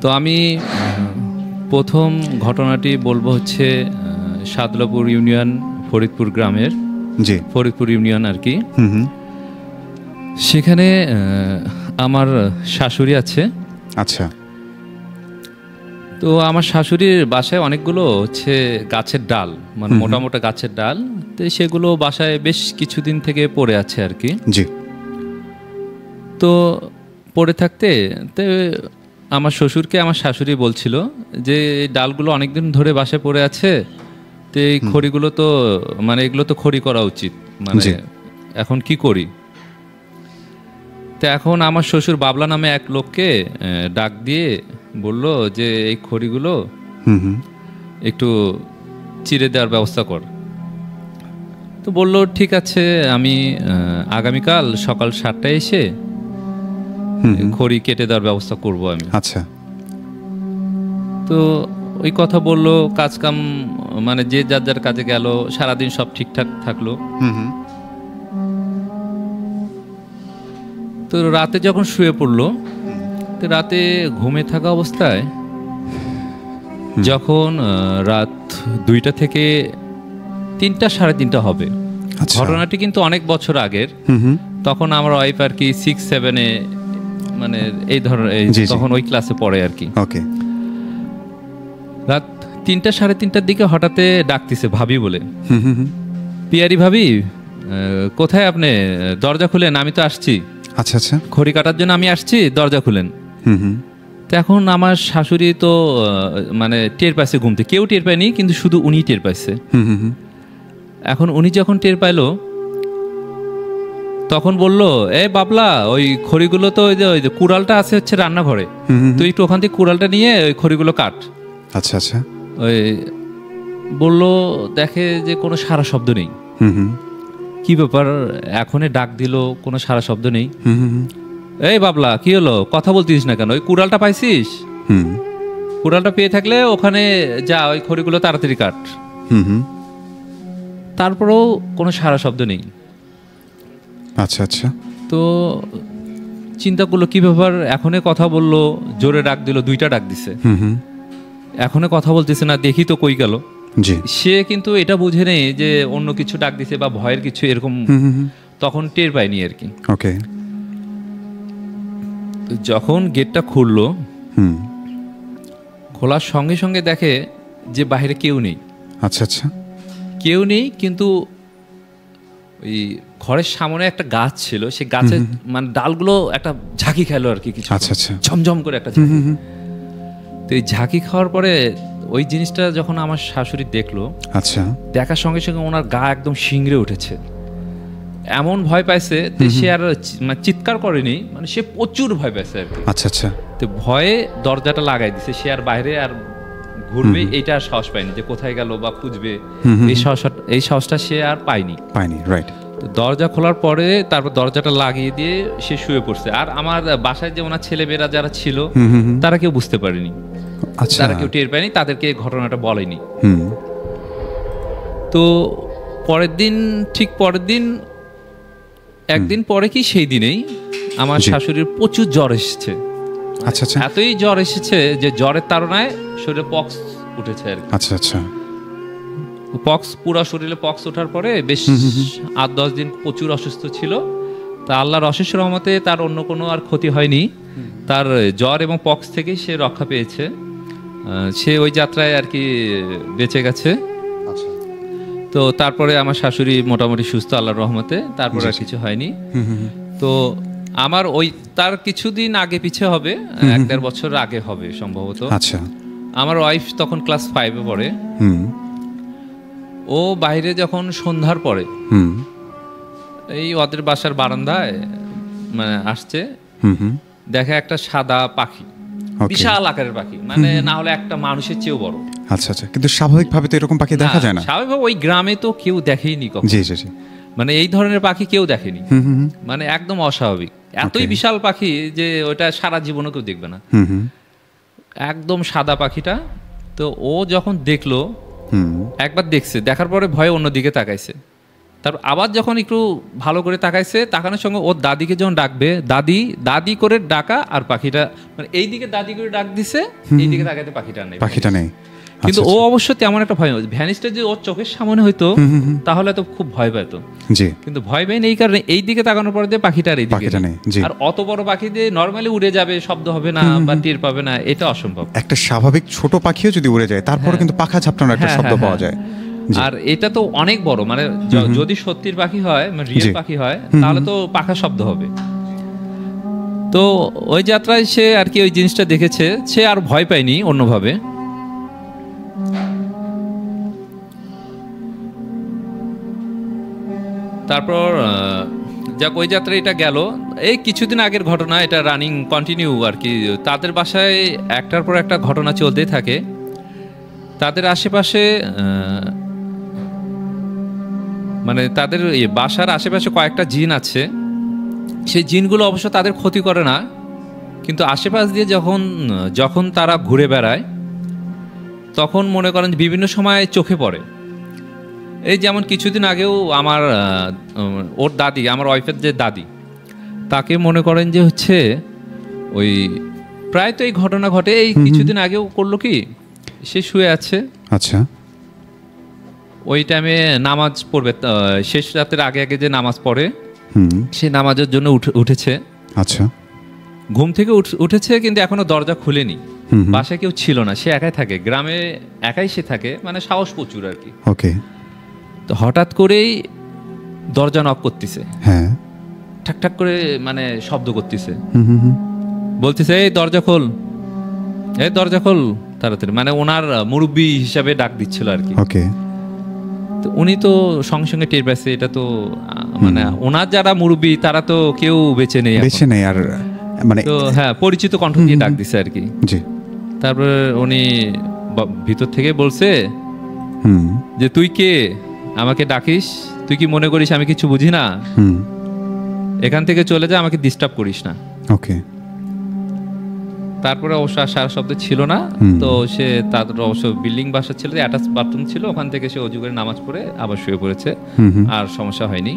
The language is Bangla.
তো আমি প্রথম ঘটনাটি বলবো হচ্ছে সাদলাপুর ইউনিয়ন ফরিদপুর গ্রামের, জি, ফরিদপুর ইউনিয়ন আর কি। সেখানে আমার শাশুড়ি আছে। আচ্ছা। তো আমার শাশুড়ির বাসায় অনেকগুলো হচ্ছে গাছের ডাল, মানে মোটা মোটা গাছের ডাল, তো সেগুলো বাসায় বেশ কিছুদিন থেকে পড়ে আছে আর কি। জি। তো পড়ে থাকতে তো আমার শ্বশুরকে আমার শাশুড়ি বলছিল যে এই ডালগুলো অনেকদিন ধরে বাসায় পড়ে আছে, তো এই খড়িগুলো তো মানে এগুলো তো খড়ি করা উচিত, মানে এখন কি করি। তো এখন আমার শ্বশুর বাবলা নামে এক লোককে ডাক দিয়ে বলল যে এই খড়িগুলো একটু চিরে দেওয়ার ব্যবস্থা কর। তো বললো ঠিক আছে, আমি আগামীকাল সকাল 7টায় এসে খড়ি কেটে দেওয়ার ব্যবস্থা করব আমি। আচ্ছা। তো ওই কথা বললো, কাজ কাম মানে যে যার যার কাজে গেল, সারাদিন সব ঠিকঠাক থাকলো। তো রাতে যখন শুয়ে পড়লো, তো রাতে ঘুমে থাকা অবস্থায় যখন রাত 2টা থেকে 3টা 3:30 হবে, ঘটনাটি কিন্তু অনেক বছর আগের। তখন আমার ওয়াইফ আর কি 6-7-এ, মানে এই ধরনের, তখন ওই ক্লাসে পড়ে আর কি। ওকে। রাত 3টা 3:30টার দিকে হঠাৎ ডাকতেছে ভাবি বলে, পিয়ারি ভাবি কোথায় আপনি, দরজা খুলেন, আমি তো আসছি। আচ্ছা আচ্ছা। খড়ি কাটার জন্য আমি আসছি, দরজা খুলেন। তো এখন আমার শাশুড়ি তো মানে টের পাইছে ঘুমতে, কেউ টের পায়নি, কিন্তু শুধু উনি টের পাইছে। এখন উনি যখন টের পাইলো তখন বলল, এই বাবলা, ওই খড়িগুলো তো ওই যে কুড়ালটা আছে হচ্ছে রান্নাঘরে, তুই একটু ওখান থেকে কুড়ালটা নিয়ে ওই খড়িগুলো কাট। আচ্ছা আচ্ছা। ওই বললো, দেখে যে কোনো সারা শব্দ নেই। কি ব্যাপার, এখনই ডাক দিল, কোনো সারা শব্দ নেই। এই বাবলা, কি হলো, কথা বলতিস না কেন, ওই কুড়ালটা পাইছিস? কুড়ালটা পেয়ে থাকলে ওখানে যা, ওই খড়িগুলো তাড়াতাড়ি কাট। তারপরেও কোনো সারা শব্দ নেই। আচ্ছা আচ্ছা। তো চিন্তা করলো কি ব্যাপার, এখনই কথা বললো, জোরে ডাক দিল, 2টা ডাক দিছে, এখনই কথা বলতেছে না, দেখি তো কই গেল। সে কিন্তু এটা বুঝে নেই যে অন্য কিছু ডাক দিছে বা ভয়ের কিছু এরকম, তখন টের পায়নি আর কি। ওকে। যখন গেটটা খুললো, খোলার সঙ্গে সঙ্গে দেখে যে বাইরে কেউ নেই। আচ্ছা আচ্ছা। কেউ নেই, কিন্তু ওই ঘরের সামনে একটা গাছ ছিল, সে গাছের মানে ডালগুলো একটা ঝাঁকি খেলো আর কি, কিছু আচ্ছা আচ্ছা, ঝমঝম করে একটা ঝাঁকি। তো এই ঝাঁকি খাওয়ার পরে ওই জিনিসটা যখন আমার শাশুড়ি দেখলো, আচ্ছা, দেখার সঙ্গে সঙ্গে ওনার গা একদম শিংড়ে উঠেছে, এমন ভয় পাইছে যে সে আর মানে চিৎকার করেনি, মানে সে প্রচুর ভয় পাইছে আর কি। আচ্ছা আচ্ছা। তো ভয়ে দরজাটা লাগাই দিছে, সে আর বাইরে আর ঘুরবে এইটা আর সাহস পায়নি, যে কোথায় গেল বা খুঁজবে, এই সাহসটা সে আর পায়নি। রাইট। তো দরজা খোলার পরে তারপর দরজাটা লাগিয়ে দিয়ে সে শুয়ে পড়ছে। আর আমার বাসায় যে ওনার ছেলেমেয়েরা যারা ছিল তারা কেউ বুঝতে পারেনি, তারা কেউ টের পায়নি, তাদেরকে ঘটনাটা বলেনি। তো ঠিক পরের দিন একদিন পরে কি সেই দিনেই আমার শাশুড়ির প্রচুর জ্বর এসেছে। আচ্ছা আচ্ছা। এতই জ্বর এসেছে যে জ্বরের তাড়নায় শরীরে পক্স উঠেছে আর কি। আচ্ছা আচ্ছা। পক্স, পুরো শরীরে পক্স ওঠার পরে বেশ 8-10 দিন প্রচুর অসুস্থ ছিল। তা আল্লাহর অশেষ রহমতে তার অন্য কোনো আর ক্ষতি হয়নি, তার জ্বর এবং পক্স থেকে সে রক্ষা পেয়েছে, সে ওই যাত্রায় আর কি বেঁচে গেছে। তো তারপরে আমার শাশুড়ি মোটামুটি সুস্থ আল্লাহর রহমতে, তারপর আর কিছু হয়নি। তো আমার ওই তার কিছুদিন আগে পিছে হবে, 1-1.5 বছর আগে হবে সম্ভবত। আচ্ছা। আমার ওয়াইফ তখন ক্লাস 5-এ পড়ে। ও বাইরে যখন সন্ধ্যার পরে এই ওদের বাসার বারান্দায় মানে আসছে, দেখে একটা সাদা পাখি, বিশাল আকারের পাখি, মানে না হলে একটা মানুষের চেয়েও বড়। আচ্ছা আচ্ছা। কিন্তু স্বাভাবিকভাবে তো এরকম পাখি দেখা যায় না। স্বাভাবিকভাবে ওই গ্রামে তো কেউ দেখেইনি কখনো। জি জি জি। মানে এই ধরনের পাখি কেউ দেখেনি, মানে একদম অস্বাভাবিক, এতই বিশাল পাখি যে ওটা সারা জীবনও কেউ দেখবে না, একদম সাদা পাখিটা। তো ও যখন দেখলো, একবার দেখছে, দেখার পরে ভয়ে অন্যদিকে তাকাইছে, তারপর আবার যখন একটু ভালো করে তাকাইছে, তাকানোর সঙ্গে ওর দাদিকে যখন ডাকবে, দাদি দাদি করে ডাকা, আর পাখিটা মানে এইদিকে দাদি করে ডাক দিছে, এইদিকে তাকাইতে পাখিটা নেই, পাখিটা নেই। কিন্তু ও অবশ্য তেমন একটা ভয়, ভ্যানিসটা যদি ওর চোখের সামনে হইতো তাহলে তো খুব ভয় পেত। জি, কিন্তু ভয় পাই এই কারণে এই দিকে তাকানোর পরে যে পাখিটার এই দিকে নেই। জি, আর অত বড় পাখি দিয়ে নরমালি উড়ে যাবে, শব্দ হবে না বা টের পাবে না, এটা অসম্ভব। একটা স্বাভাবিক ছোট পাখিও যদি উড়ে যায় তারপরে কিন্তু পাখা ঝাপটানোর একটা শব্দ পাওয়া যায়। আর এটা তো অনেক বড়, মানে যদি সত্যির পাখি হয়, মানে রিয়েল পাখি হয়, তাহলে তো পাখা শব্দ হবে। তো ওই যাত্রায় সে আর কি ওই জিনিসটা দেখেছে, সে আর ভয় পায়নি অন্যভাবে। তারপর যাক ওই যাত্রা এটা গেল। এই কিছুদিন আগের ঘটনা, এটা রানিং কন্টিনিউ আর কি। তাদের বাসায় একটার পর একটা ঘটনা চলতেই থাকে। তাদের আশেপাশে মানে তাদের বাসার আশেপাশে কয়েকটা জিন আছে। সেই জিনগুলো অবশ্য তাদের ক্ষতি করে না, কিন্তু আশেপাশ দিয়ে যখন তারা ঘুরে বেড়ায় তখন মনে করেন বিভিন্ন সময় চোখে পড়ে। এই যেমন কিছুদিন আগেও আমার ওর দাদি, আমার ওয়াইফের যে দাদি, তাকে মনে করেন যে হচ্ছে ওই প্রায় তো এই ঘটনা ঘটে। এই কিছুদিন আগেও করলো কি, সে শুয়ে আছে, আচ্ছা, ওই টাইমে নামাজ পড়বে, শেষ রাতের আগে আগে যে নামাজ পড়ে, সে নামাজের জন্য উঠেছে। আচ্ছা, ঘুম থেকে উঠেছে, কিন্তু এখনো দরজা খুলেনি। বাসায় কেউ ছিল না, সে একাই থাকে, গ্রামে একাই সে থাকে, মানে সাহস প্রচুর আর কি। ওকে। তো হঠাৎ করেই দরজা নক করতেছে, হ্যাঁ, ঠাক ঠাক করে মানে শব্দ করতেছে, বলতেছে এই দরজা খোল, এই দরজা খোল তাড়াতাড়ি, মানে ওনার মুরব্বী হিসাবে ডাক দিচ্ছিল আর কি। ওকে। তো উনি তো সঙ্গে সঙ্গে টের পাইছে, এটা তো মানে ওনার যারা মুরব্বী তারা তো কেউ বেঁচে নেই, আর মানে তো হ্যাঁ, পরিচিত কণ্ঠ দিয়ে ডাক দিছে আর কি। জি। তারপর উনি ভিতর থেকে বলছে যে তুই কে, আমাকে ডাকিস, তুই কি মনে করিস আমি কিছু বুঝি না? এখান থেকে চলে যা, আমাকে ডিস্টার্ব করিস না। ওকে। তারপরে অবশ্য সারা শব্দ ছিল না। তো সে তাদের অবশ্য বিল্ডিং বাসা ছিল, অ্যাটাচ বাথরুম ছিল, ওখান থেকে সে অজু করে নামাজ পড়ে আবার শুয়ে পড়েছে, আর সমস্যা হয়নি।